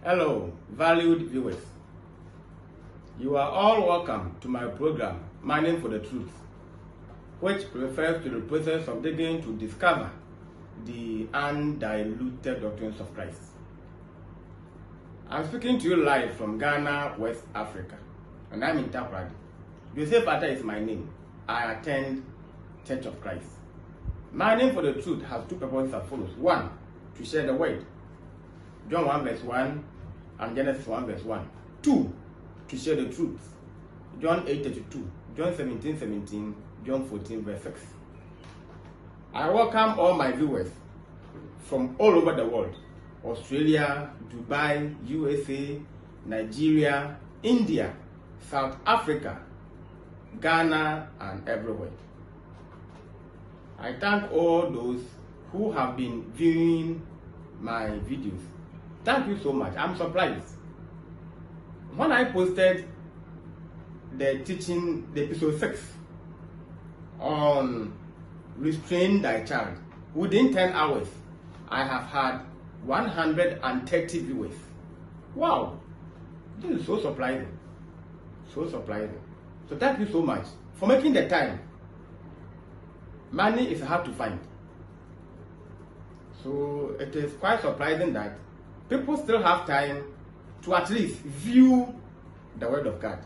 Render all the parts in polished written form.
Hello, valued viewers. You are all welcome to my program, Mining for the Truth, which refers to the process of digging to discover the undiluted doctrines of Christ. I'm speaking to you live from Ghana, West Africa, and I'm in Takoradi. Joseph Atta is my name. I attend Church of Christ. Mining for the Truth has two purposes as follows. One, to share the word. John 1 verse 1 and Genesis 1 verse 1. 2, to share the truth. John 8:32, John 17:17, John 14 verse 6. I welcome all my viewers from all over the world. Australia, Dubai, USA, Nigeria, India, South Africa, Ghana, and everywhere. I thank all those who have been viewing my videos. Thank you so much. I'm surprised. When I posted the teaching, the episode 6 on restrain thy child, within 10 hours, I have had 130 viewers. Wow, this is so surprising. So surprising. So thank you so much for making the time. Money is hard to find. So it is quite surprising that people still have time to at least view the Word of God.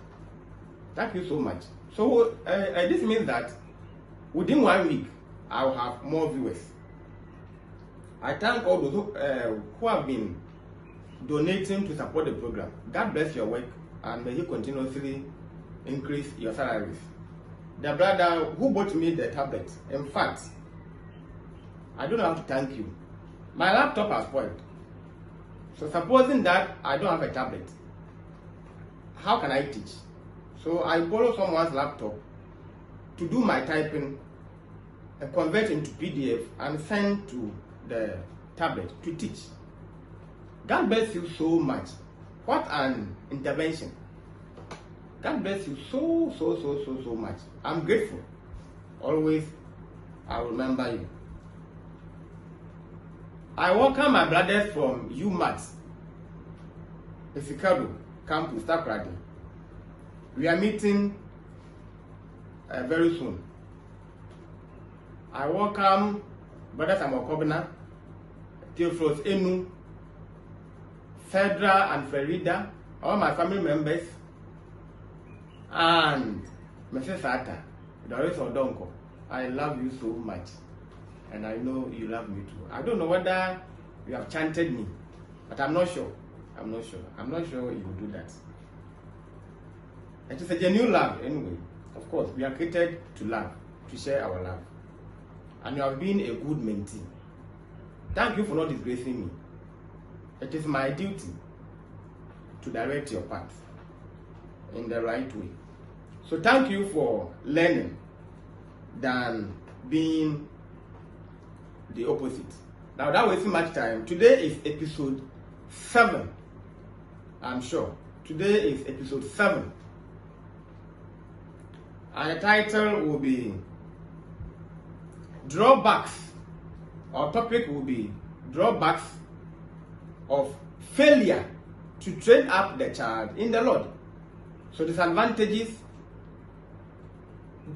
Thank you so much. So this means that within 1 week, I will have more viewers. I thank all those who have been donating to support the program. God bless your work, and may He continuously increase your salaries. The brother who bought me the tablet, in fact, I don't know how to thank you. My laptop has spoiled. So supposing that I don't have a tablet, how can I teach? So I borrow someone's laptop to do my typing, and convert into PDF and send to the tablet to teach. God bless you so much. What an intervention. God bless you so much. I'm grateful. Always, I will remember you. I welcome my brothers from UMAT, Efikado campus, Takoradi. We are meeting very soon. I welcome brothers Amokobina, Theophilus Enu, Fedra and Ferida, all my family members, and Mrs. Atta, Doris Odonko. I love you so much, and I know you love me too. I don't know whether you have chanted me, but I'm not sure. I'm not sure you will do that. It is a genuine love anyway. Of course, we are created to love, to share our love. And you have been a good mentee. Thank you for not disgracing me. It is my duty to direct your path in the right way. So thank you for learning than being the opposite. Now, without wasting much time, today is episode 7. I'm sure. Today is episode 7. And the title will be Drawbacks. Our topic will be Drawbacks of failure to train up the child in the Lord. So disadvantages,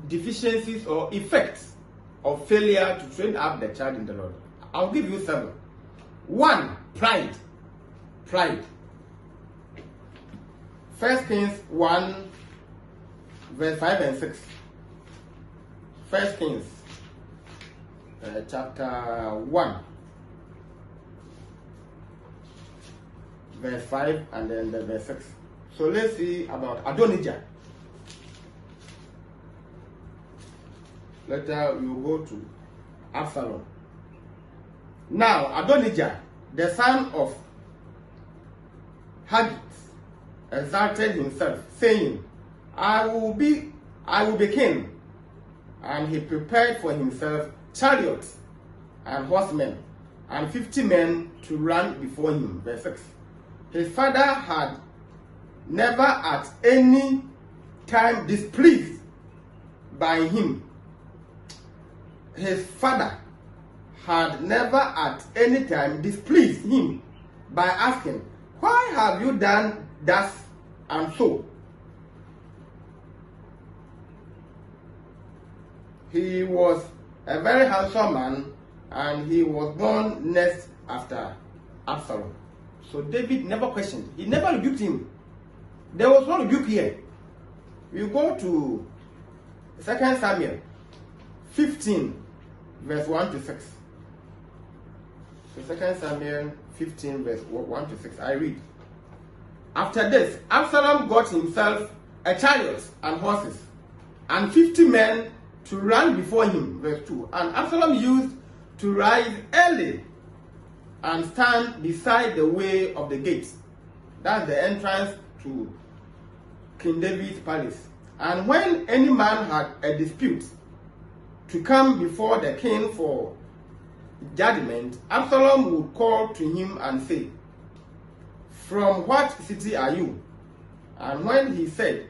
deficiencies, or effects of failure to train up the child in the Lord. I'll give you 7. 1, pride. Pride. 1 Kings 1 verse 5 and 6. 1 Kings chapter 1 verse 5 and then the verse 6. So let's see about Adonijah. Later we will go to Absalom. Now Adonijah, the son of Haggith, exalted himself, saying, I will be king. And he prepared for himself chariots and horsemen, and 50 men to run before him. Verse 6. His father had never at any time displeased by him. His father had never at any time displeased him by asking, why have you done thus and so? He was a very handsome man, and he was born next after Absalom. So David never questioned. He never rebuked him. There was no rebuke here. We go to 2 Samuel 15, verse 1 to 6. So 2 Samuel 15, verse 1 to 6. I read. After this, Absalom got himself a chariot and horses, and 50 men to run before him. Verse 2. And Absalom used to rise early and stand beside the way of the gate. That's the entrance to King David's palace. And when any man had a dispute to come before the king for judgment, Absalom would call to him and say, "From what city are you?" And when he said,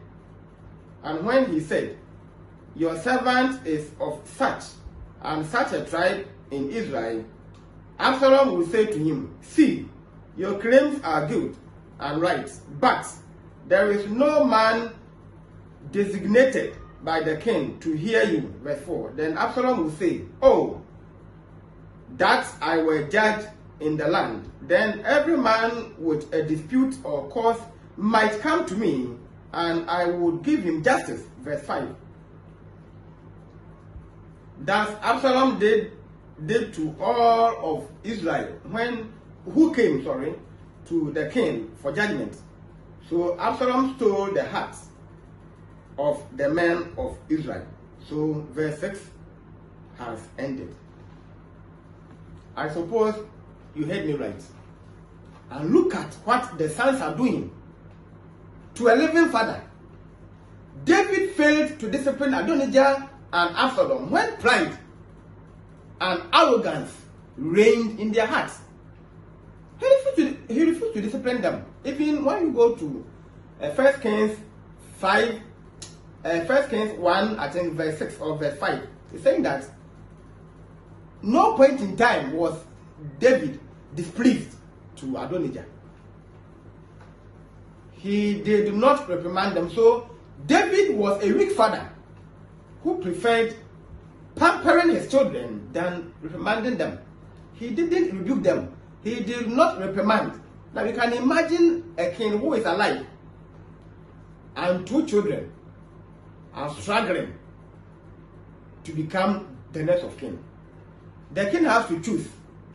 "Your servant is of such and such a tribe in Israel," Absalom would say to him, "See, your claims are good and right, but there is no man designated by the king to hear you." Verse 4. Then Absalom would say, "Oh, that I were judge in the land. Then every man with a dispute or cause might come to me, and I would give him justice." Verse 5. Thus Absalom did to all of Israel who came to the king for judgment. So Absalom stole the hearts of the men of Israel. So verse 6 has ended. I suppose you heard me right. And look at what the sons are doing to a living father. David failed to discipline Adonijah and Absalom when pride and arrogance reigned in their hearts. He refused to discipline them. Even when you go to 1 Kings 5, 1 Kings 1, I think verse 6 or verse 5, it's saying that no point in time was David displeased to Adonijah. He did not reprimand them. So David was a weak father who preferred pampering his children than reprimanding them. He didn't rebuke them. He did not reprimand. Now you can imagine a king who is alive and 2 children are struggling to become the next of king. The king has to choose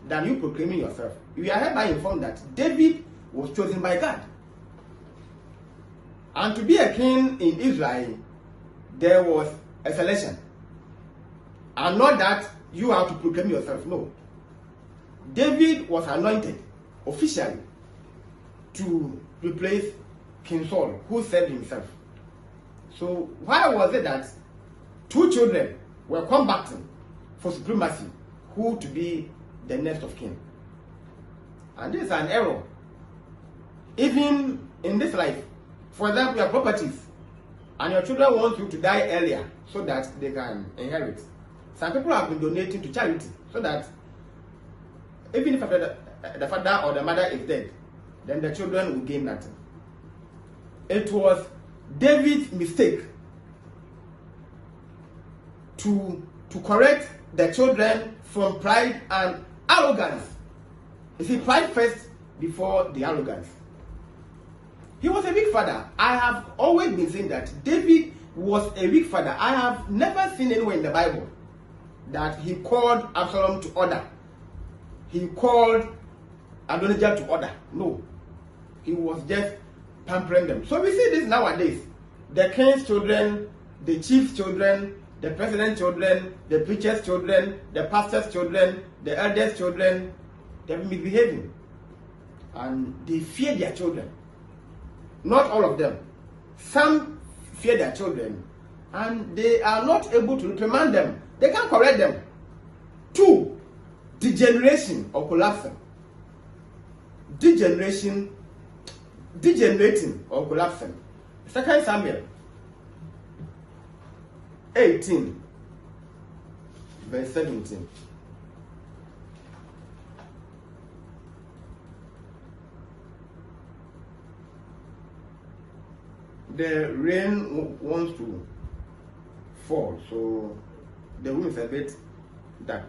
than you proclaiming yourself. We are hereby informed that David was chosen by God. And to be a king in Israel, there was a selection. And not that you have to proclaim yourself. No. David was anointed officially to replace King Saul, who served himself. So why was it that 2 children were combating for supremacy, who to be the next of kin? And this is an error. Even in this life, for example, your properties, and your children want you to die earlier so that they can inherit. Some people have been donating to charity so that even if the father or the mother is dead, then the children will gain nothing. It was David's mistake to correct the children from pride and arrogance. You see, pride first before the arrogance. He was a weak father. I have always been saying that David was a weak father. I have never seen anywhere in the Bible that he called Absalom to order. He called Adonijah to order. No. He was just pampering them. So we see this nowadays. The king's children, the chief's children, the president's children, the preacher's children, the pastor's children, the elders' children, they're misbehaving. And they fear their children. Not all of them. Some fear their children and they are not able to reprimand them. They can't correct them. 2, degeneration or collapsing. Degeneration, degenerating or collapsing. 2 Samuel 18, verse 17. the rain wants to fall, so the room is a bit dark.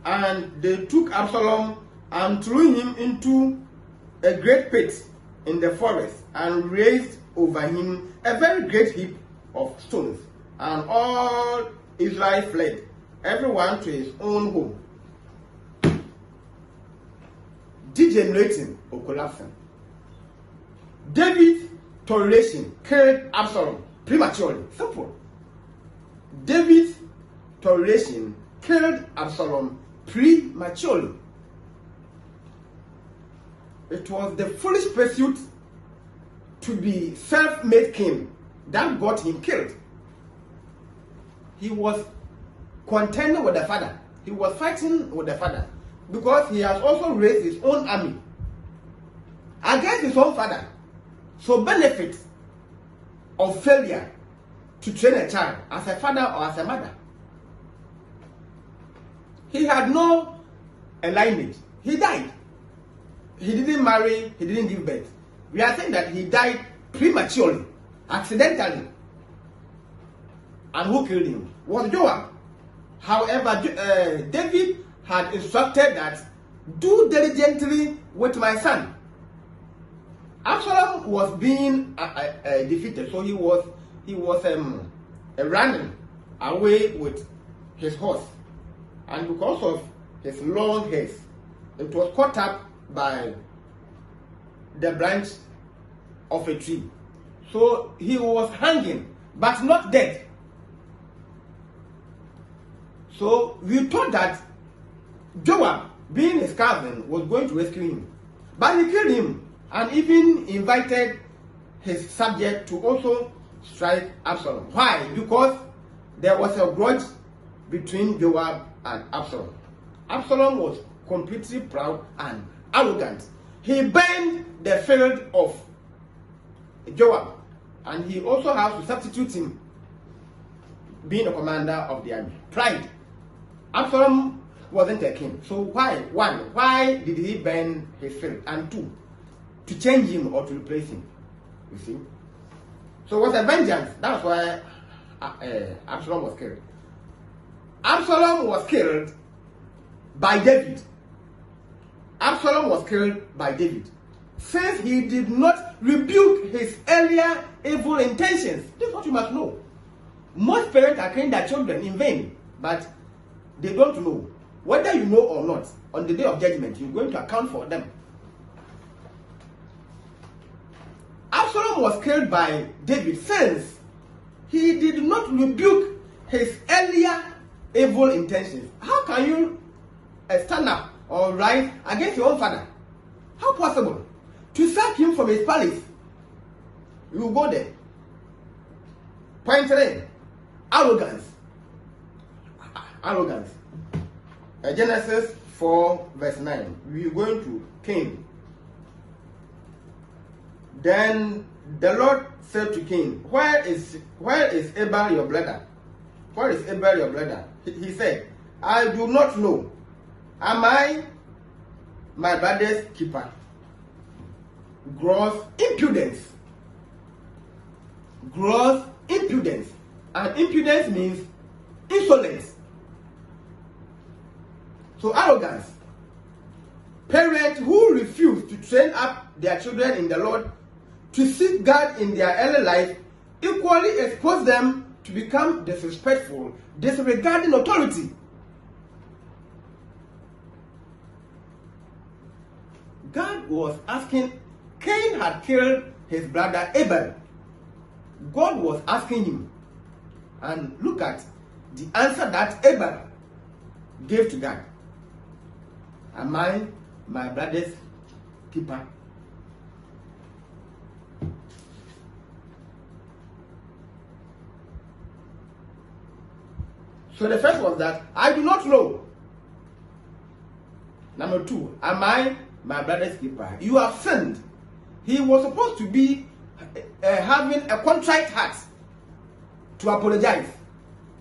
And they took Absalom and threw him into a great pit in the forest, and raised over him a very great heap of stones. And all Israel fled, everyone to his own home. Degenerating or collapsing. David's toleration killed Absalom prematurely. Simple. David's toleration killed Absalom prematurely. It was the foolish pursuit to be self-made king that got him killed. He was contending with the father. He was fighting with the father because he has also raised his own army against his own father. So benefit of failure to train a child as a father or as a mother. He had no lineage. He died. He didn't marry, he didn't give birth. We are saying that he died prematurely, accidentally. And who killed him? Was Joab. However, David had instructed that, do diligently with my son. Absalom was being defeated, so he was running away with his horse. And because of his long hairs, it was caught up by the branch of a tree. So he was hanging, but not dead. So we thought that Joab, being his cousin, was going to rescue him. But he killed him and even invited his subject to also strike Absalom. Why? Because there was a grudge between Joab and Absalom. Absalom was completely proud and arrogant. He burned the field of Joab, and he also has to substitute him being a commander of the army. Pride. Absalom wasn't a king. So why? One, why did he burn his field? And two, to change him or to replace him. You see? So it was a vengeance. That's why Absalom was killed. Absalom was killed by David. Absalom was killed by David, since he did not rebuke his earlier evil intentions. This is what you must know. Most parents are killing their children in vain, but they don't know. Whether you know or not, on the day of judgment, you're going to account for them. Absalom was killed by David, since he did not rebuke his earlier evil intentions. How can you stand up or rise against your own father? How possible? To sack him from his palace. You go there. Point 3. Arrogance. Arrogance. Genesis 4 verse 9. We are going to Cain. Then the Lord said to Cain, Where is Abel your brother? Where is Abel your brother? He said, I do not know. Am I my brother's keeper? Gross impudence. Gross impudence. And impudence means insolence. So arrogance. Parents who refuse to train up their children in the Lord to seek God in their early life equally expose them to become disrespectful, disregarding authority. God was asking, Cain had killed his brother Abel. God was asking him, and look at the answer that Abel gave to God. Am I my brother's keeper? So the first was that I do not know. Number 2, am I my brother's keeper? You have sinned. He was supposed to be having a contrite heart to apologize,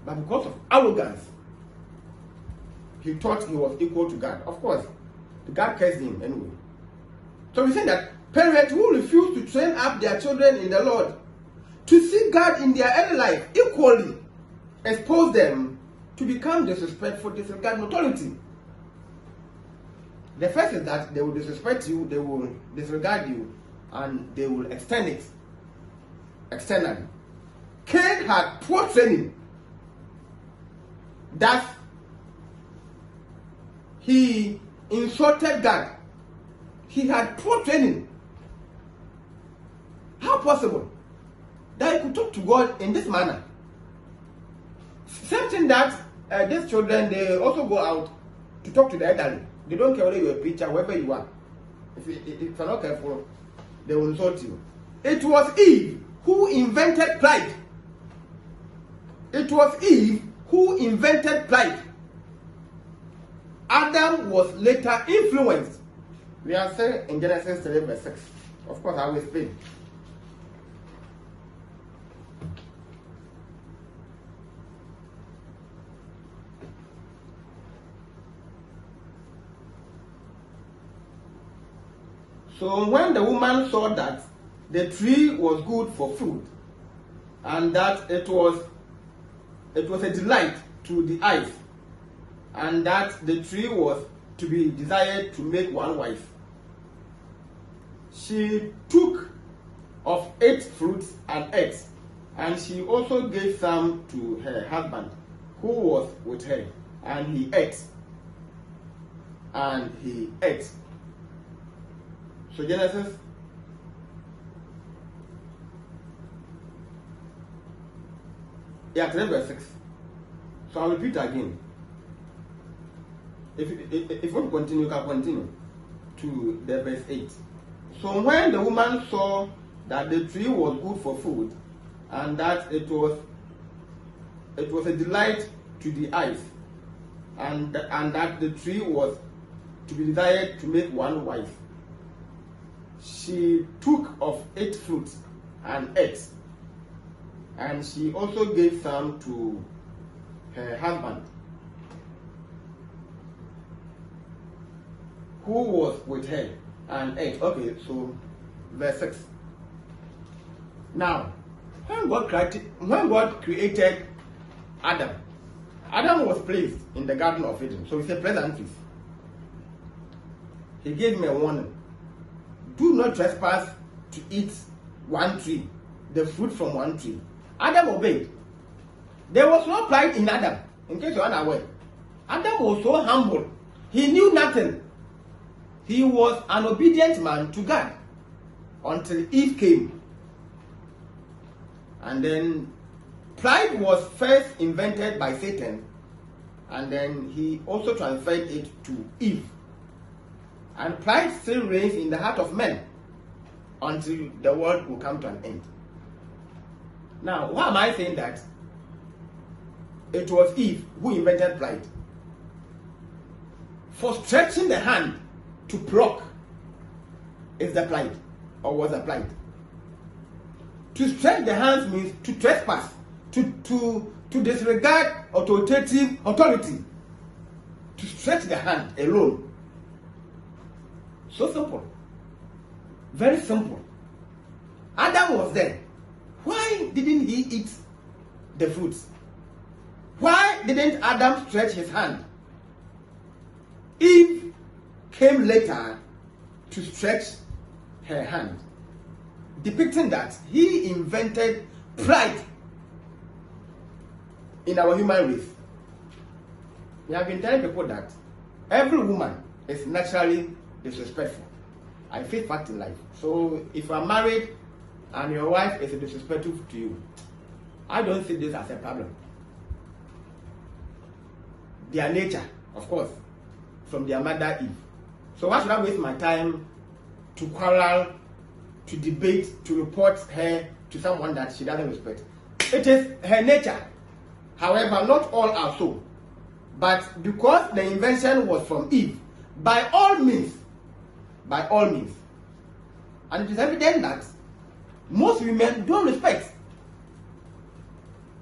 but because of arrogance, he thought he was equal to God. Of course, God cursed him anyway. So we say that Parents who refuse to train up their children in the Lord to seek God in their early life equally expose them to become disrespectful, disregarding authority. The first is that they will disrespect you, they will disregard you, and they will extend it externally. Cain had poor training. That he insulted God. He had poor training. How possible that he could talk to God in this manner? Same thing that these children, they also go out to talk to the elderly. They don't care whether you're a preacher, wherever you are. If you're not careful, they will insult you. It was Eve who invented pride. It was Eve who invented pride. Adam was later influenced. We are saying in Genesis 3 verse 6. Of course, I will explain. So when the woman saw that the tree was good for food, and that it was a delight to the eyes, and that the tree was to be desired to make one wise, she took of its fruits and ate, and she also gave some to her husband who was with her, and he ate. And he ate. So Genesis Yeah, 3 verse 6. So I'll repeat again. If you want to continue, you can continue to the verse 8. So when the woman saw that the tree was good for food, and that it was a delight to the eyes, and that the tree was to be desired to make one wise, she took of its fruit and ate, and she also gave some to her husband who was with her, and ate. Okay, so verse 6. Now, when God created Adam, Adam was placed in the Garden of Eden. So it's a pleasant feast. He gave me a warning. Do not trespass to eat one tree, the fruit from one tree. Adam obeyed. There was no pride in Adam, in case you're unaware. Adam was so humble. He knew nothing. He was an obedient man to God until Eve came. And then pride was first invented by Satan, and then he also transferred it to Eve. And pride still reigns in the heart of men until the world will come to an end. Now, why am I saying that? It was Eve who invented pride. For stretching the hand to pluck is the pride, or was the pride. To stretch the hands means to trespass, to disregard authoritative authority. To stretch the hand alone. So simple. Very simple. Adam was there. Why didn't he eat the fruits? Why didn't Adam stretch his hand? Eve came later to stretch her hand, depicting that he invented pride in our human race. We have been telling people that every woman is naturally disrespectful. I face fact in life. So if you are married and your wife is disrespectful to you, I don't see this as a problem. Their nature, of course, from their mother Eve. So why should I waste my time to quarrel, to debate, to report her to someone that she doesn't respect? It is her nature. However, not all are so. But because the invention was from Eve, by all means, and it is evident that most women don't respect,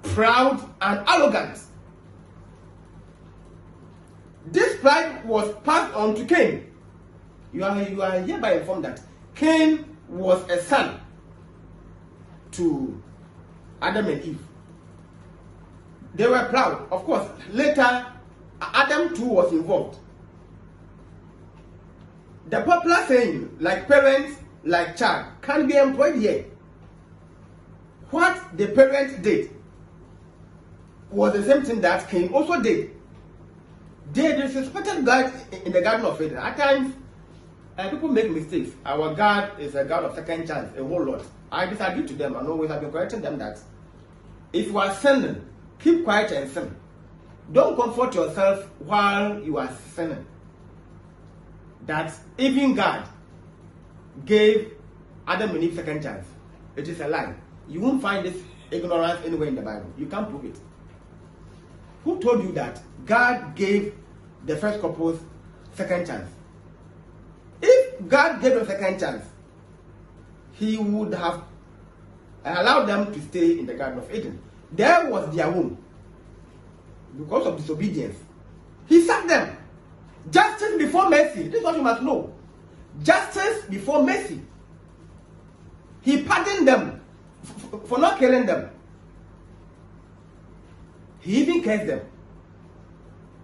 proud and arrogant. This pride was passed on to Cain. You are hereby informed that Cain was a son to Adam and Eve. They were proud. Of course, later, Adam too was involved. The popular saying, like parents, like child, can be employed here. What the parent did was the same thing that Cain also did. They disrespected God in the Garden of Eden. At times, people make mistakes. Our God is a God of second chance, a whole lot. I disagree to them and always have been correcting them that if you are sinning, keep quiet and sin. Don't comfort yourself while you are sinning. That even God gave Adam and Eve second chance. It is a lie. You won't find this ignorance anywhere in the Bible. You can't prove it. Who told you that God gave the first couples second chance? If God gave them second chance, He would have allowed them to stay in the Garden of Eden. There was their home. Because of disobedience, He sacked them. Justice before mercy. This is what you must know. Justice before mercy. He pardoned them for not killing them. He even cursed them.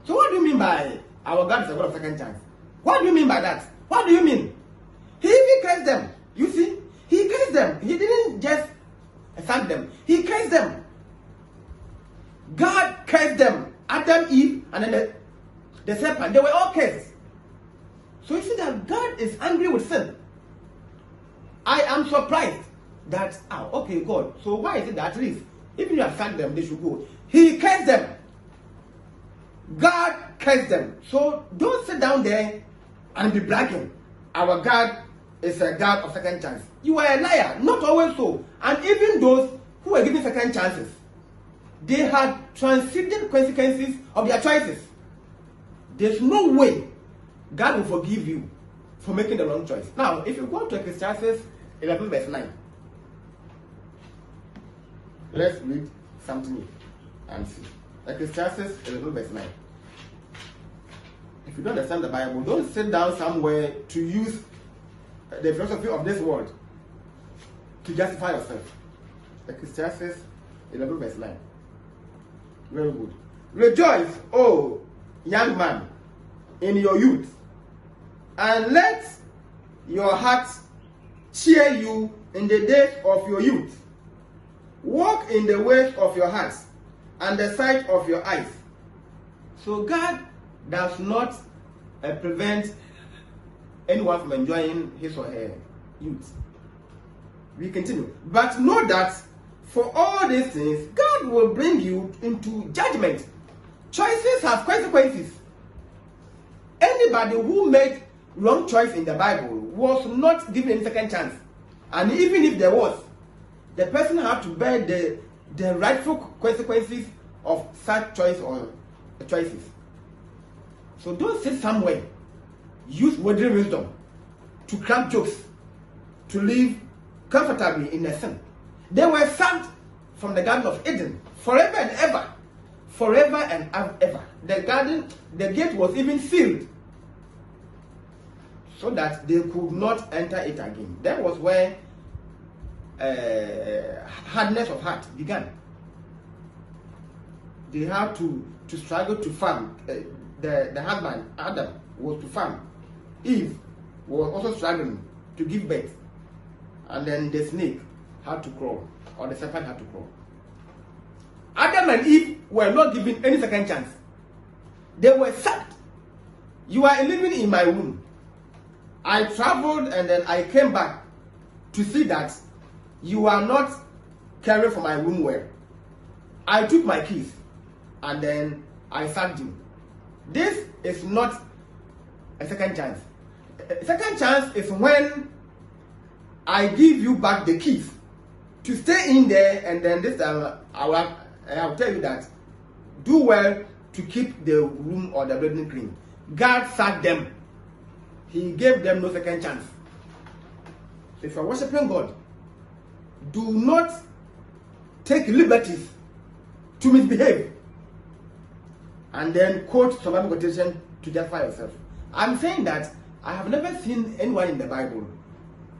So what do you mean by our God is a God of second chance? What do you mean by that? What do you mean? He even cursed them. You see? He cursed them. He didn't just sack them. He cursed them. God cursed them. Adam, Eve, and then the serpent. They were all cursed. So you see that God is angry with sin. I am surprised that, okay, God, so why is it that at least, if you have sacked them, they should go? He cursed them. God cursed them. So don't sit down there and be bragging. Our God is a God of second chance. You are a liar. Not always so. And even those who were given second chances, they had transcendent consequences of their choices. There's no way God will forgive you for making the wrong choice. Now, if you go to Ecclesiastes 11 verse 9, let's read something and see. Ecclesiastes 11 verse 9. If you don't understand the Bible, don't sit down somewhere to use the philosophy of this world to justify yourself. Ecclesiastes 11 verse 9. Very good. Rejoice, O young man, in your youth, and let your heart cheer you in the days of your youth. Walk in the ways of your heart and the sight of your eyes. So God does not prevent anyone from enjoying his or her youth. We continue. But know that for all these things, God will bring you into judgment. Choices have consequences. Anybody who made wrong choice in the Bible was not given any second chance. And even if there was, the person had to bear the rightful consequences of such choice or choices. So don't sit somewhere, use worldly wisdom to crack jokes, to live comfortably in a sin. They were sacked from the Garden of Eden forever and ever. Forever and ever. The garden, the gate was even sealed so that they could not enter it again. That was where hardness of heart began. They had to struggle to farm. The husband, Adam, was to farm. Eve was also struggling to give birth. And then the snake had to crawl, or the serpent had to crawl. Adam and Eve were not given any second chance. They were sacked. You are living in my womb. I traveled and then I came back to see that you are not caring for my womb well. I took my keys and then I sacked you. This is not a second chance. A second chance is when I give you back the keys to stay in there, and then this time I'll tell you that do well to keep the room or the building clean. God sacked them. He gave them no second chance. If you're worshiping God, do not take liberties to misbehave and then quote some Bible quotation to justify yourself. I'm saying that I have never seen anyone in the Bible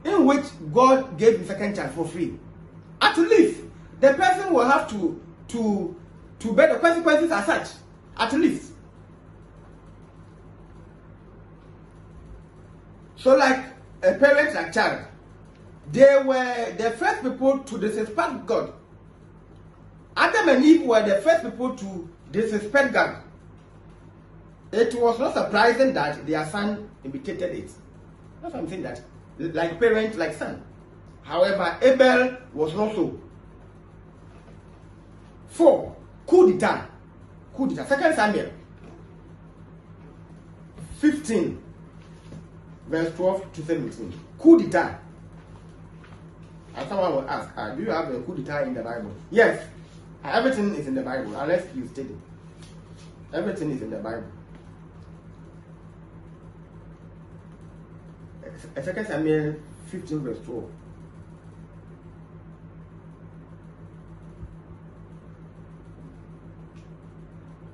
in which God gave him second chance for free. At least the person will have to bear the consequences as such. At least. So like a parent and child, they were the first people to disrespect God. Adam and Eve were the first people to disrespect God. It was not surprising that their son imitated it. That's why I'm saying that. Like parent, like son. However, Abel was not so. 4. Coup d'etat. Coup d'etat. 2 Samuel 15, verse 12 to 17. Coup d'etat. And someone will ask, do you have a coup d'etat in the Bible? Yes. Everything is in the Bible, unless you study. Everything is in the Bible. 2 Samuel 15, verse 12.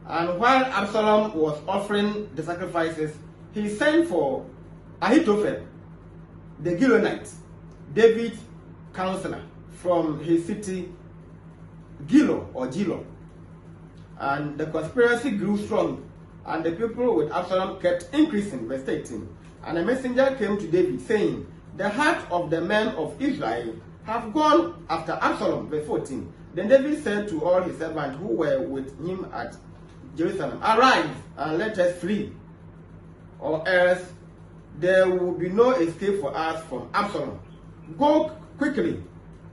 And while Absalom was offering the sacrifices, he sent for Ahithophel, the Gilonite, David's counselor, from his city Gilo or Gilo. And the conspiracy grew strong, and the people with Absalom kept increasing. Verse 18. And a messenger came to David, saying, the heart of the men of Israel have gone after Absalom. Verse 14. Then David said to all his servants who were with him at Jerusalem, arise and let us flee, or else there will be no escape for us from Absalom. Go quickly,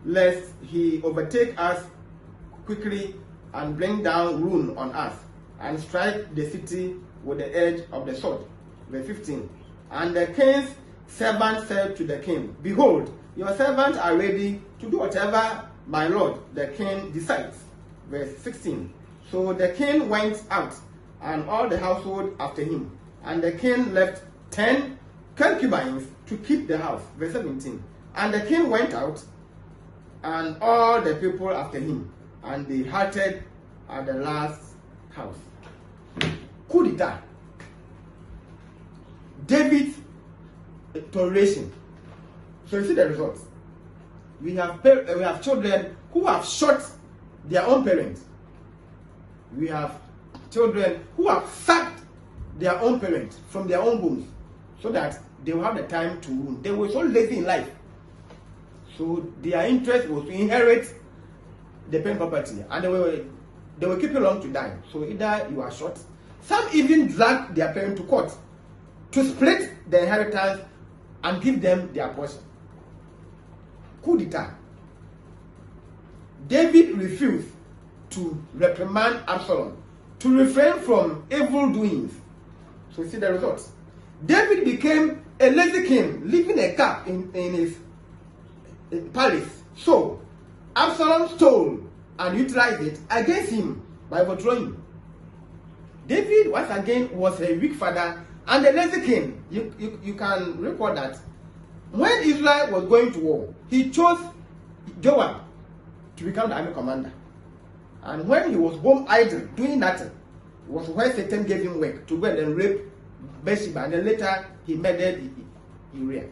lest he overtake us quickly and bring down ruin on us, and strike the city with the edge of the sword. Verse 15. And the king's servant said to the king, behold, your servants are ready to do whatever my lord the king decides. Verse 16. So the king went out, and all the household after him, and the king left 10 concubines to keep the house. Verse 17. And the king went out, and all the people after him, and they halted at the last house. Coup d'etat. David's toleration. So you see the results. We have children who have shot their own parents. We have children who have sacked their own parents from their own homes, so that they will have the time to rule. They were so lazy in life. So their interest was to inherit the parent property, and they will keep you long to die. So either you are shot. Some even drag their parent to court to split the inheritance and give them their portion. Coup d'etat. David refused to reprimand Absalom, to refrain from evil doings. So see the results. David became a lazy king, leaving a gap in his palace. So Absalom stole and utilized it against him by overthrowing him. David once again was a weak father and a lazy king. You can recall that when Israel was going to war, he chose Joab to become the army commander. And when he was home idle, doing nothing, was where Satan gave him work to go and rape Bathsheba, and then later he murdered Uriah.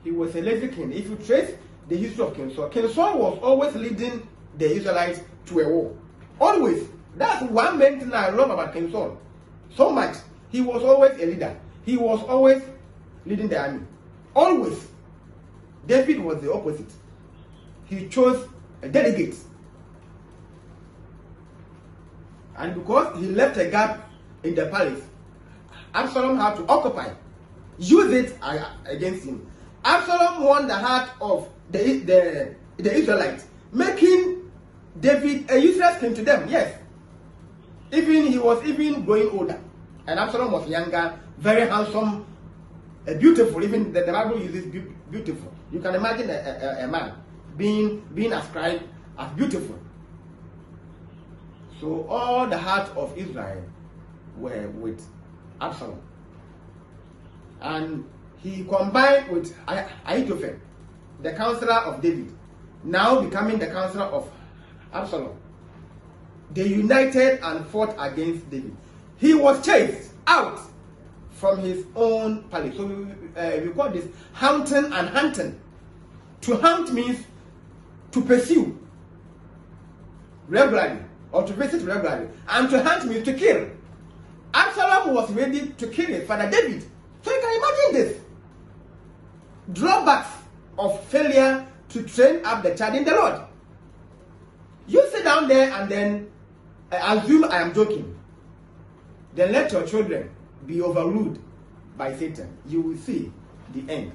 He was a lazy king. If you trace the history of King Saul was always leading the Israelites to a war. Always. That's one main thing I love about King Saul so much. He was always a leader. He was always leading the army. Always. David was the opposite. He chose a delegate. And because he left a gap in the palace, Absalom had to occupy, use it against him. Absalom won the heart of the Israelites, making David a useless king to them. Yes. He was even growing older. And Absalom was younger, very handsome, beautiful. Even the Bible uses beautiful. You can imagine a man being ascribed as beautiful. So all the heart of Israel were with Absalom. And he combined with Ahithophel, the counselor of David, now becoming the counselor of Absalom. They united and fought against David. He was chased out from his own palace. So we call this hunting and hunting. To hunt means to pursue regularly or to visit regularly, and to hunt means to kill. Absalom was ready to kill his father David. So you can imagine this. Drawbacks of failure to train up the child in the Lord. You sit down there and then assume I am joking. Then let your children be overruled by Satan. You will see the end.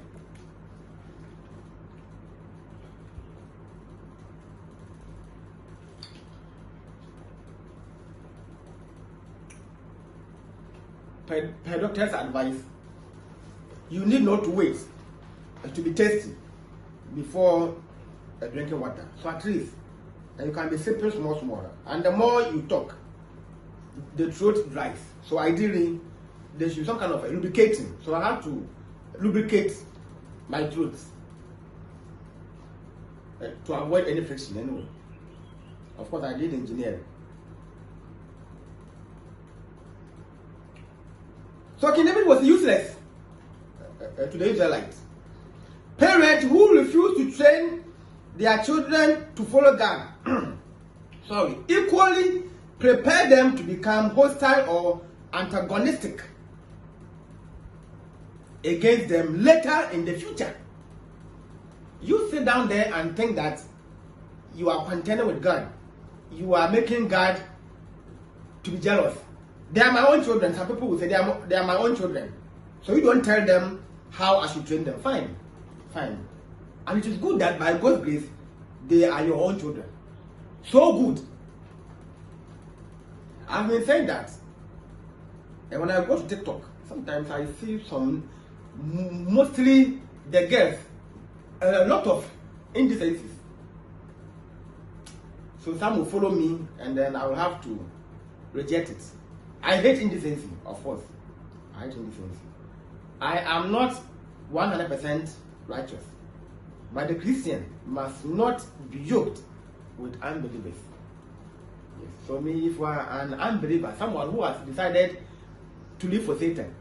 Per doctor's advice, you need not wait to be tasty before drinking water. So at least you can be sipping small. And the more you talk, the throat dries. So ideally, there should be some kind of lubricating. So I have to lubricate my throat to avoid any friction anyway. Of course, I did engineering. So King David was useless to the Israelites. Parents who refuse to train their children to follow God, equally prepare them to become hostile or antagonistic against them later in the future. You sit down there and think that you are contending with God. You are making God to be jealous. They are my own children. Some people will say they are my own children. So you don't tell them how I should train them. Fine. And it is good that by God's grace, they are your own children. So good. I've been saying that. And when I go to TikTok, sometimes I see mostly the girls, a lot of indecencies. So some will follow me and then I will have to reject it. I hate indecency, of course. I hate indecency. I am not 100% righteous. But the Christian must not be yoked with unbelievers. Yes. So me, if you are an unbeliever, someone who has decided to live for Satan,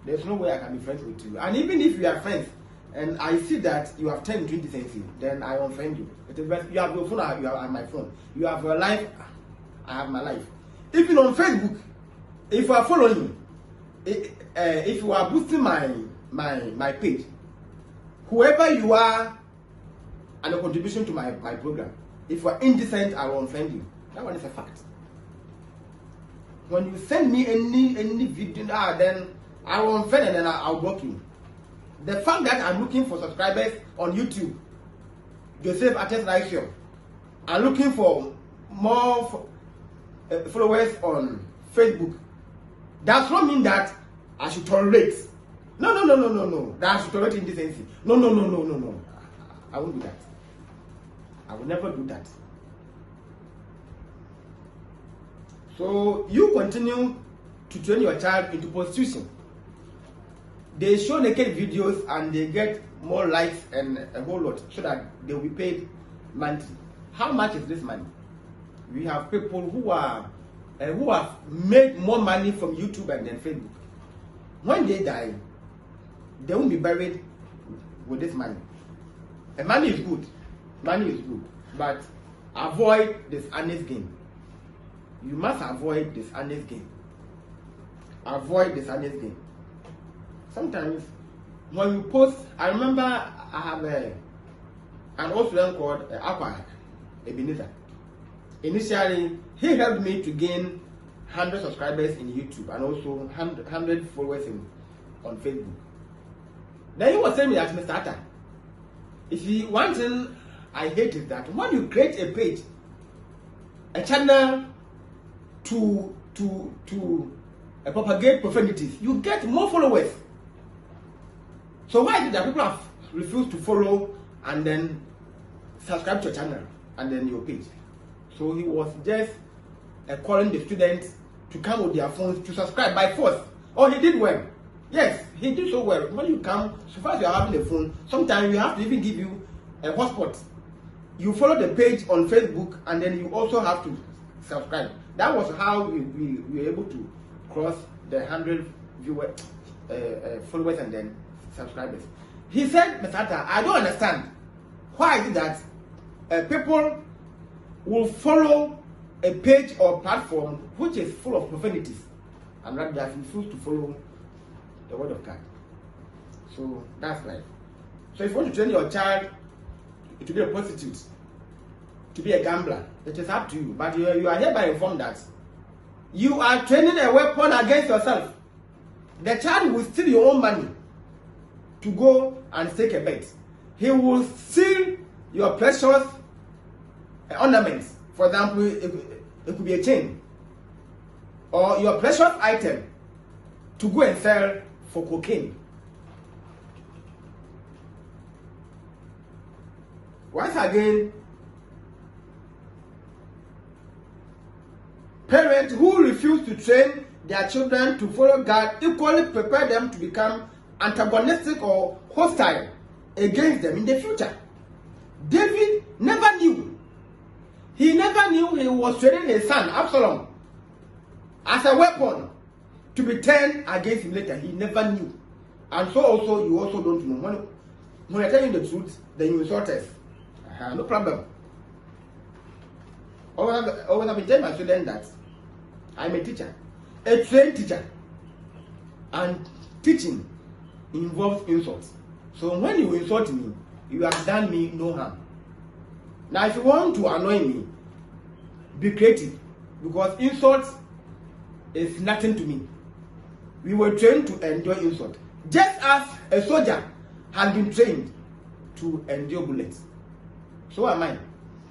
there's no way I can be friends with you. And even if we are friends, and I see that you have turned into indecency, then I unfriend you. It is best. You have your phone, you have my phone. You have your life, I have my life. Even on Facebook, if you are following, if you are boosting my page, whoever you are and a contribution to my program, if you are indecent, I will unfriend you. That one is a fact. When you send me any video, then I will unfriend and then I'll block you. The fact that I'm looking for subscribers on YouTube, Joseph Attest Ratio, I'm looking for more followers on Facebook, does not mean that I should tolerate. No. That I should tolerate indecency. No. I won't do that. I will never do that. So you continue to train your child into prostitution. They show naked videos and they get more likes and a whole lot so that they will be paid monthly. How much is this money? We have people who have made more money from YouTube and then Facebook. When they die, they won't be buried with this money. And money is good. But avoid this honest gain. You must avoid this honest gain. Sometimes when you post, I remember I have an old friend called Aqua Ebenezer. Initially, he helped me to gain 100 subscribers in YouTube and also 100 followers on Facebook. Then he was telling me that, Mr. Atta, one thing I hate is that when you create a page, a channel to propagate profanities, you get more followers. So why is it that people have refused to follow and then subscribe to your channel and then your page? So he was just calling the students to come with their phones to subscribe by force. Oh, he did well. Yes, he did so well. When you come, so far as you are having a phone, sometimes we have to even give you a hotspot. You follow the page on Facebook and then you also have to subscribe. That was how we were able to cross the 100 viewers. followers and then subscribers. He said, Mr. Atta, I don't understand. Why is it that people will follow a page or platform which is full of profanities and that they have refused to follow the word of God? So that's life. So if you want to train your child to be a prostitute, to be a gambler, it is up to you. But you are hereby informed that you are training a weapon against yourself. The child will steal your own money to go and stake a bet. He will steal your precious ornaments. For example, it could be a chain or your precious item to go and sell for cocaine. Once again, parents who refuse to train their children to follow God equally prepare them to become antagonistic or hostile against them in the future. David never knew. He never knew he was training his son, Absalom, as a weapon to be turned against him later. He never knew. And so also, you also don't know. When I tell you the truth, then you insult us. No problem. Always I've been telling my students that I'm a teacher, a trained teacher, and teaching involves insults. So when you insult me, you have done me no harm. Now, if you want to annoy me, be creative, because insult is nothing to me. We were trained to endure insult, just as a soldier has been trained to endure bullets. So am I.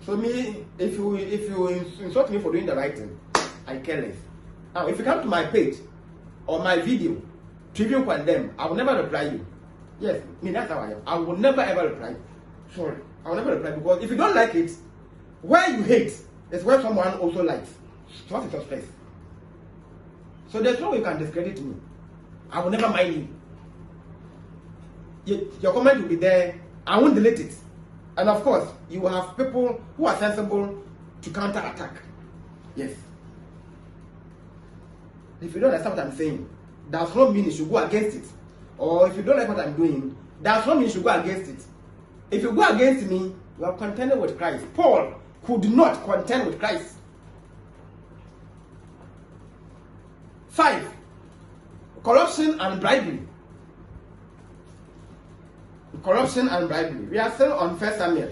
So me, if you insult me for doing the right thing, I care less. Now, if you come to my page or my video to even condemn, I will never reply you. Yes, me, that's how I am. I will never ever reply. Sorry, I will never reply, because if you don't like it, where you hate is where someone also likes. So what's your space? So there's no way you can discredit me. I will never mind you. Your comment will be there. I won't delete it. And of course, you will have people who are sensible to counter-attack. Yes. If you don't understand what I'm saying, does not mean you should go against it. Or if you don't like what I'm doing, does not mean you should go against it. If you go against me, you are contending with Christ. Paul could not contend with Christ. 5. Corruption and bribery. Corruption and bribery. We are still on 1 Samuel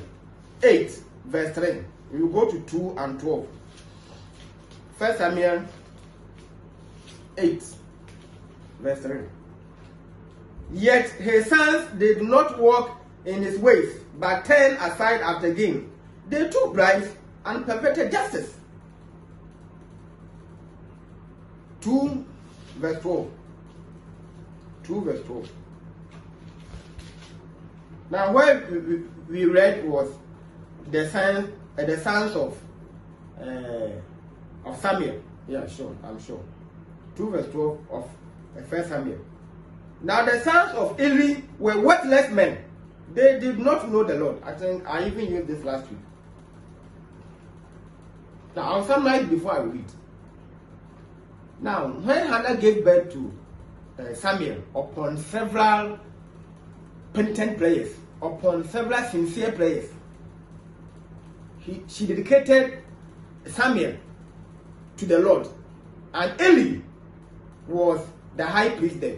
8, verse 3. We will go to 2 and 12. 1 Samuel 8, verse 3. Yet his sons did not walk in his ways, but turned aside after gain. They took bribes and perverted justice. 2, verse 12. 2, verse 12. Now, where we read was the sons of Samuel. Yeah, sure, I'm sure. 2 verse 12 of 1 Samuel. Now, the sons of Eli were worthless men. They did not know the Lord. I think I even used this last week. Now, I'll summarize before I read. Now, when Hannah gave birth to Samuel, upon several penitent prayers, upon several sincere prayers, she dedicated Samuel to the Lord, and Eli was the high priest there.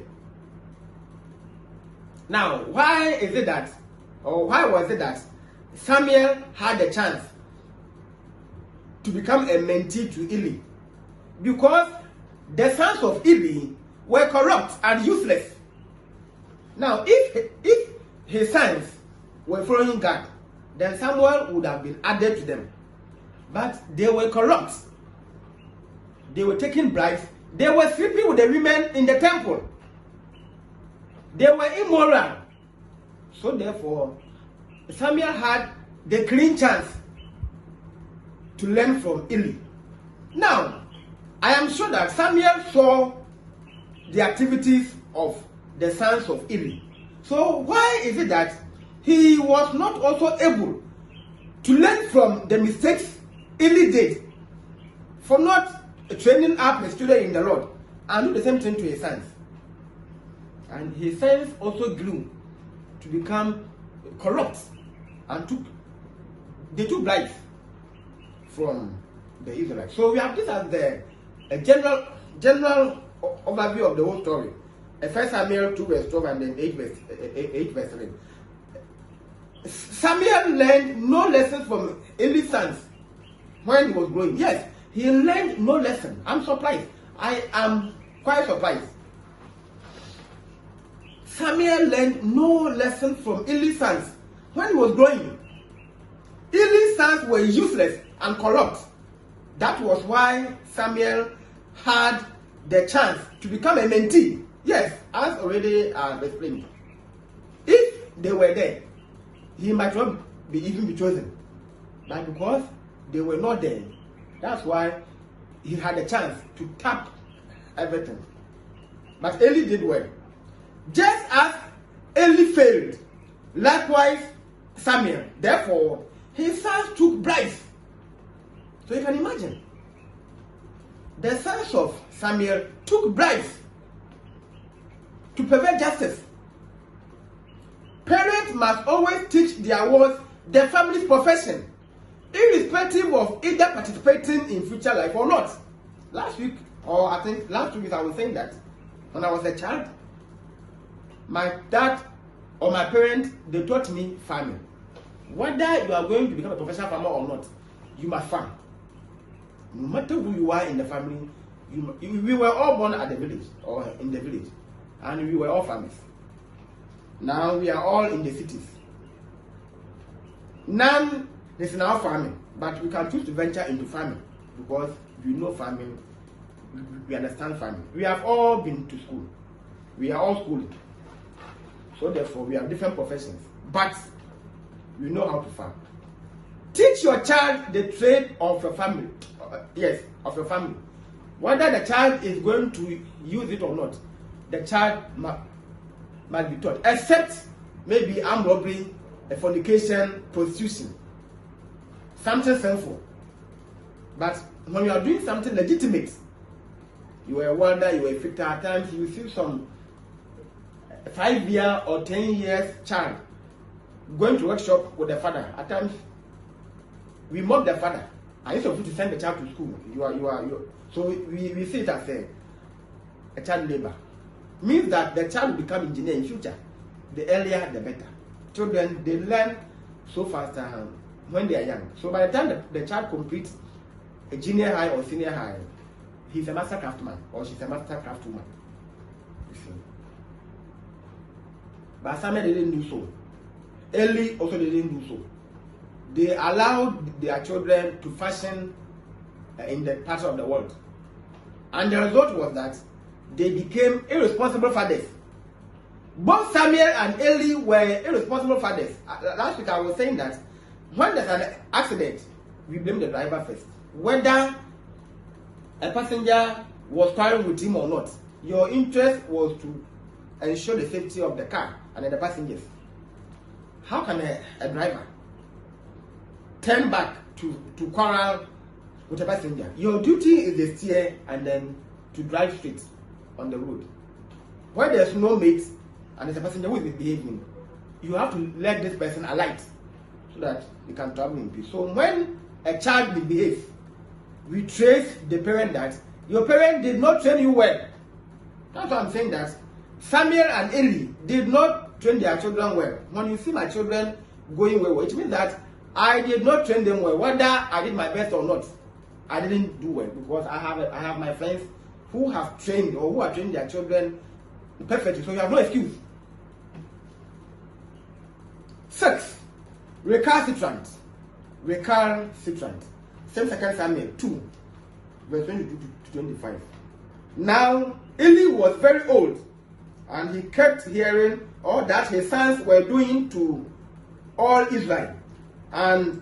Now, why was it that Samuel had the chance to become a mentee to Eli? Because the sons of Eli were corrupt and useless. Now, if his sons were following God, then Samuel would have been added to them. But they were corrupt. They were taking bribes. They were sleeping with the women in the temple. They were immoral. So therefore, Samuel had the clean chance to learn from Eli. Now, I am sure that Samuel saw the activities of the sons of Eli. So why is it that he was not also able to learn from the mistakes Eli did for not training up his children in the Lord and do the same thing to his sons? And his sons also grew to become corrupt and they took bribes from the Israelites. So we have this as the general overview of the whole story. 1 Samuel 2 verse 12 and then 8 verse 3. Samuel learned no lessons from Eli's sons when he was growing. Yes, he learned no lesson. I'm surprised. I am quite surprised. Samuel learned no lesson from Eli's sons when he was growing. Eli's sons were useless and corrupt. That was why Samuel had the chance to become a mentee. Yes, as already explained. If they were there, he might not even be chosen. But because they were not there, that's why he had a chance to tap everything. But Eli did well. Just as Eli failed, likewise Samuel. Therefore, his sons took bribes. So you can imagine. The sons of Samuel took bribes to pervert justice. Parents must always teach their wards their family's profession, irrespective of either participating in future life or not. Last week, or I think last 2 weeks, I was saying that when I was a child, my dad or my parents, they taught me farming. Whether you are going to become a professional farmer or not, you must farm. No matter who you are in the family, we were all born at the village or in the village, and we were all farmers. Now we are all in the cities. None is now farming, but we can choose to venture into farming because we know farming, we understand farming. We have all been to school. We are all schooling. So therefore, we have different professions, but we know how to farm. Teach your child the trade of your family. Yes, of your family. Whether the child is going to use it or not, the child must be taught. Except maybe armed robbery, fornication, prostitution, something sinful. But when you are doing something legitimate, you are a welder, you are a fitter. At times you see some 5-year or 10 years child going to workshop with the father. At times we mock the father. And instead of you to send the child to school, you are. So we see it as a child labor. Means that the child will become engineer in future. The earlier, the better. Children, they learn so fast when they are young. So by the time the child completes a junior high or senior high, he's a master craftsman or she's a master craftswoman. You see. But Samuel didn't do so. Eli also didn't do so. They allowed their children to fashion in the parts of the world. And the result was that they became irresponsible fathers. Both Samuel and Eli were irresponsible fathers. Last week I was saying that when there's an accident, we blame the driver first. Whether a passenger was quarreling with him or not, your interest was to ensure the safety of the car and the passengers. How can a driver turn back to quarrel with a passenger? Your duty is to steer and then to drive straight on the road. Where there's no mate and there's a passenger who is misbehaving, you have to let this person alight so that you can travel in peace. So when a child misbehaves, we trace the parent that your parent did not train you well. That's why I'm saying that Samuel and Eli did not train their children well. When you see my children going well, it means that I did not train them well. Whether I did my best or not, I didn't do well because I have my friends who have trained or who are training their children perfectly. So you have no excuse. 6. Recalcitrant. Recalcitrant. Same 2 Samuel 2, verse 22 to 25. Now Eli was very old, and he kept hearing all that his sons were doing to all Israel, and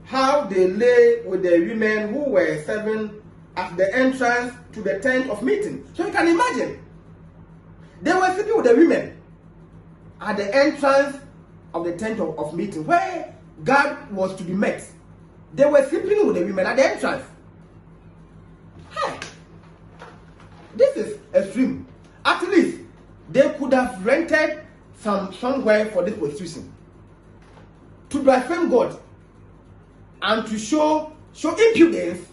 how they lay with the women who were serving at the entrance to the tent of meeting. So you can imagine, they were sleeping with the women at the entrance of the tent of meeting, where God was to be met. They were sleeping with the women at the entrance. Hey, this is extreme. At least they could would have rented somewhere for this prostitution. To blaspheme God and to show impudence,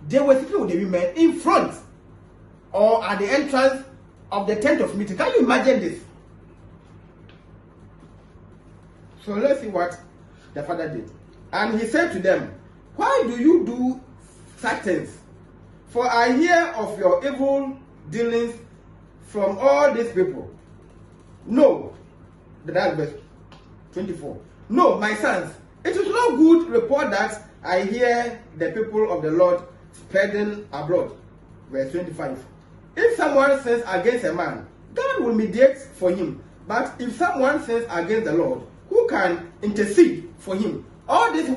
they were sitting with the women in front or at the entrance of the tent of meeting. Can you imagine this? So let's see what the father did. And he said to them, why do you do such things? For I hear of your evil dealings from all these people. No, that's verse 24. No, my sons, it is no good report that I hear the people of the Lord spreading abroad. Verse 25. If someone sins against a man, God will mediate for him. But if someone sins against the Lord, who can intercede for him? All these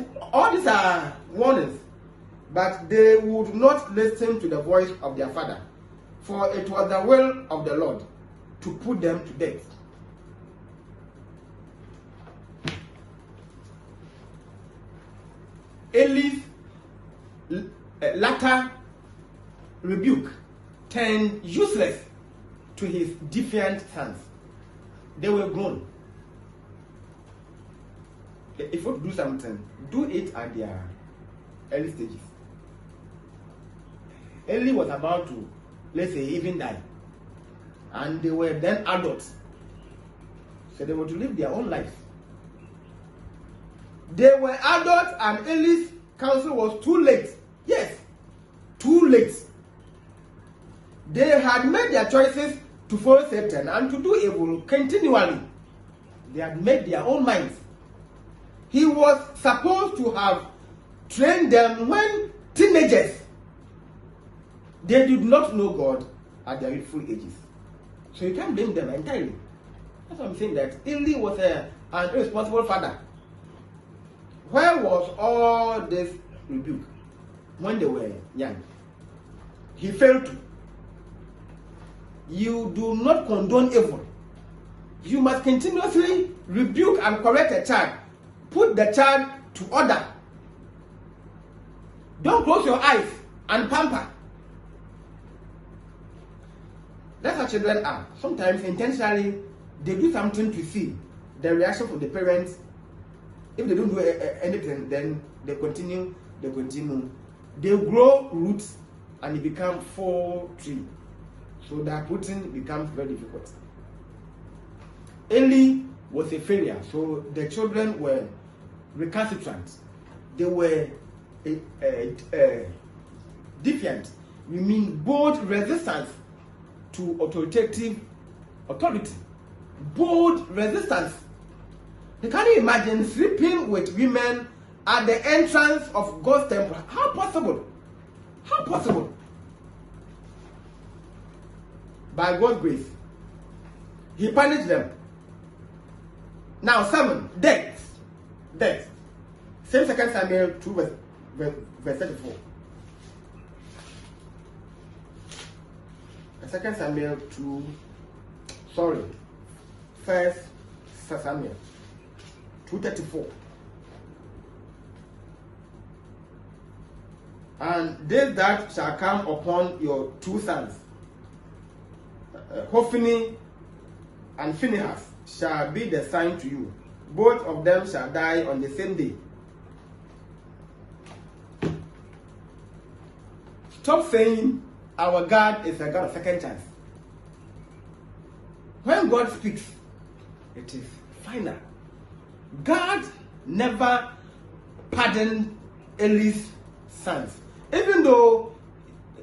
are warnings. But they would not listen to the voice of their father, for it was the will of the Lord to put them to death. Eli's latter rebuke turned useless to his defiant sons. They were grown. If you do something, do it at their early stages. Eli was about to, let's say, even die. And they were then adults. So they were to live their own lives. They were adults and Eli's counsel was too late. Yes, too late. They had made their choices to follow Satan and to do evil continually. They had made their own minds. He was supposed to have trained them when teenagers. They did not know God at their youthful ages. So you can't blame them entirely. That's what I'm saying, that Eli was an irresponsible father. Where was all this rebuke when they were young? He failed to. You do not condone evil. You must continuously rebuke and correct a child. Put the child to order. Don't close your eyes and pamper. That's how children are. Sometimes intentionally they do something to see the reaction from the parents. If they don't do anything, then they continue. They grow roots and they become full tree. So that rooting becomes very difficult. Eli was a failure, so the children were recalcitrant. They were defiant. We mean bold resistance to authority. Bold resistance. Can you imagine sleeping with women at the entrance of God's temple? How possible? How possible? By God's grace, He punished them. Now, 7, death. Death. Same 2 Samuel 2 verse 34. 2 Samuel 2, sorry, 1 Samuel 2:34. And this that shall come upon your 2 sons, Hophni and Phinehas, shall be the sign to you. Both of them shall die on the same day. Stop saying our God is a God of second chance. When God speaks, it is final. God never pardoned Eli's sons, even though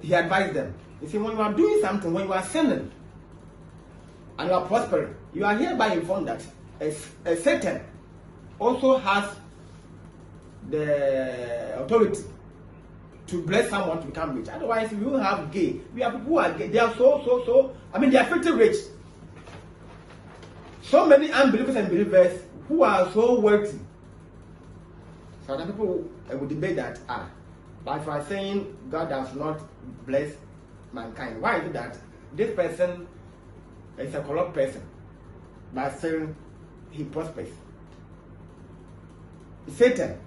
he advised them. You see, when you are doing something, when you are sinning, and you are prospering, you are hereby informed that Satan also has the authority to bless someone to become rich. Otherwise, we will have gay. We have people who are gay. They are they are pretty rich. So many unbelievers and believers who are so wealthy. So other people would debate that, but if I are saying God does not bless mankind, why is it that this person is a corrupt person, but still he prospers? Satan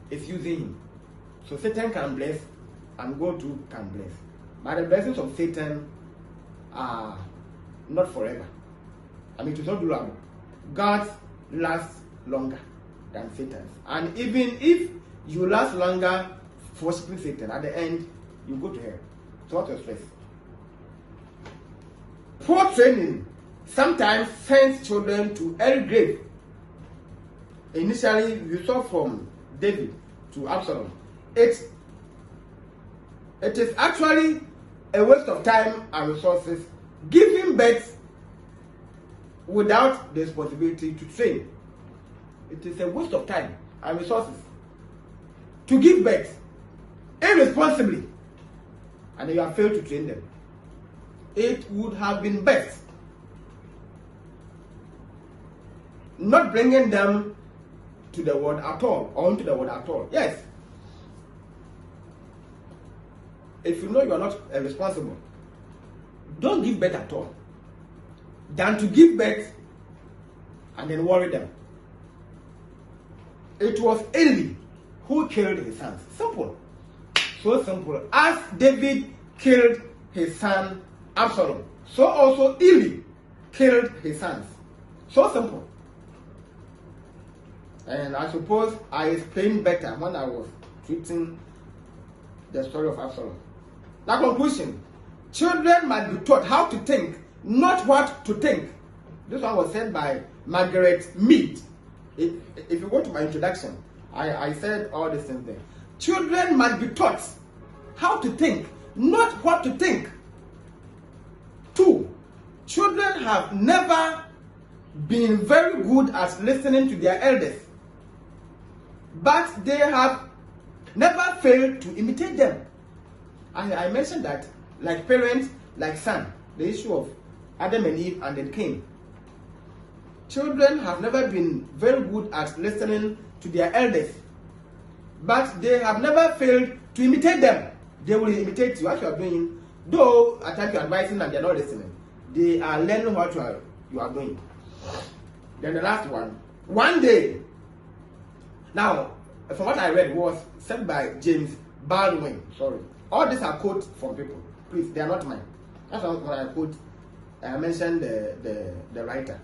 is using him. So Satan can bless and God too can bless. But the blessings of Satan are not forever. I mean, it is not durable. God's lasts longer than Satan's. And even if you last longer worshiping Satan, at the end, you go to hell. So what your stress? Poor training sometimes sends children to early grave. Initially, you saw from David to Absalom. It is actually a waste of time and resources giving birth without the responsibility to train. It is a waste of time and resources to give birth irresponsibly, and you have failed to train them. It would have been best not bringing them to the world at all, or into the world at all. Yes. If you know you are not responsible, don't give birth at all, than to give birth and then worry them. It was Eli who killed his sons. Simple. So simple. As David killed his son Absalom, so also Eli killed his sons. So simple. And I suppose I explained better when I was treating the story of Absalom. Now, conclusion. Children must be taught how to think, not what to think. This one was said by Margaret Mead. If you go to my introduction, I said all these things there. Children must be taught how to think, not what to think. 2. Children have never been very good at listening to their elders, but they have never failed to imitate them. I mentioned that, like parents, like son, the issue of Adam and Eve and then Cain. Children have never been very good at listening to their elders, but they have never failed to imitate them. They will imitate you as you are doing, though at times you are advising and they are not listening. They are learning what you are doing. Then the last one day. Now, from what I read, was said by James Baldwin. Sorry. All these are quotes from people. Please, they are not mine. That's when I quote, I mentioned the writer.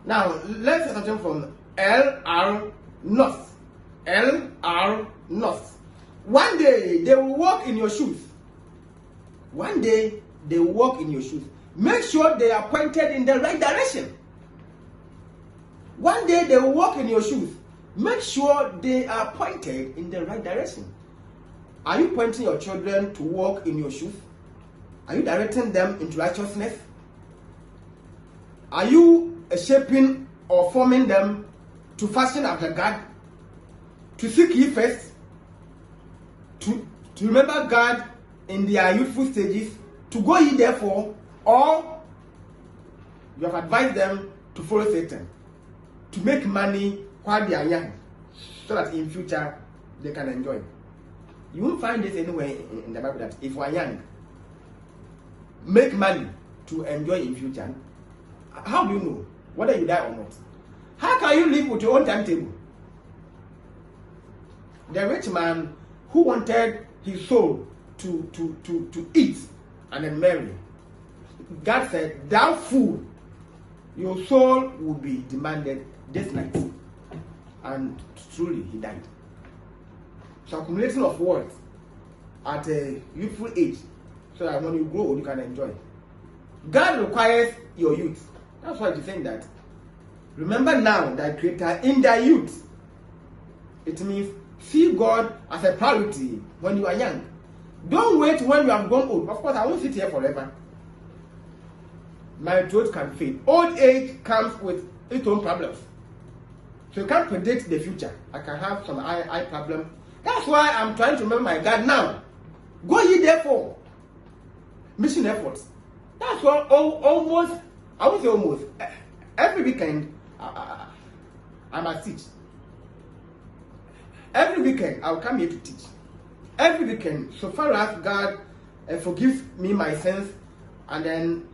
Now, let's say something from L.R. Noss. L.R. Noss. One day, they will walk in your shoes. One day, they will walk in your shoes. Make sure they are pointed in the right direction. One day, they will walk in your shoes. Make sure they are pointed in the right direction. Are you pointing your children to walk in your shoes? Are you directing them into righteousness? Are you shaping or forming them to fashion after God? To seek ye first? To remember God in their youthful stages? To go ye therefore? Or you have advised them to follow Satan? To make money while they are young, so that in future they can enjoy. You won't find this anywhere in the Bible that if you are young, make money to enjoy in future. How do you know whether you die or not? How can you live with your own timetable? The rich man who wanted his soul to eat and then marry, God said, thou fool, your soul will be demanded this night. And truly, he died. So accumulation of wealth at a youthful age, so that when you grow old, you can enjoy. God requires your youth. That's why he's saying that. Remember now thy Creator in thy youth. It means see God as a priority when you are young. Don't wait when you have grown old. Of course, I won't sit here forever. My throat can fail. Old age comes with its own problems. So you can't predict the future. I can have some eye problem. That's why I'm trying to remember my God now. Go ye therefore. Mission efforts. That's why almost, I won't say almost, every weekend I must teach. Every weekend I'll come here to teach. Every weekend, so far as God forgives me my sins and then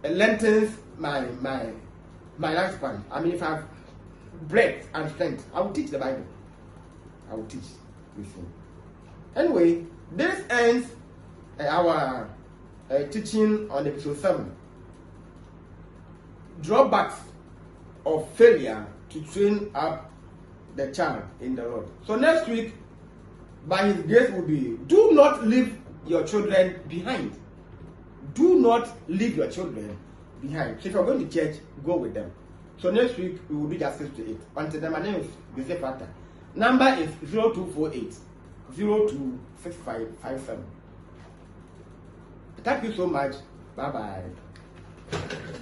lengthens my lifespan. I mean, if I have breadth and strength, I will teach the Bible. I will teach with him. Anyway, this ends our teaching on episode 7. drawbacks of failure to train up the child in the Lord. So next week, by His grace, will be do not leave your children behind. Do not leave your children behind. So if you're going to church, go with them. So next week we will do justice to it. Until then, my name is Jose Factor. Number is 0248 026557. Thank you so much. Bye bye.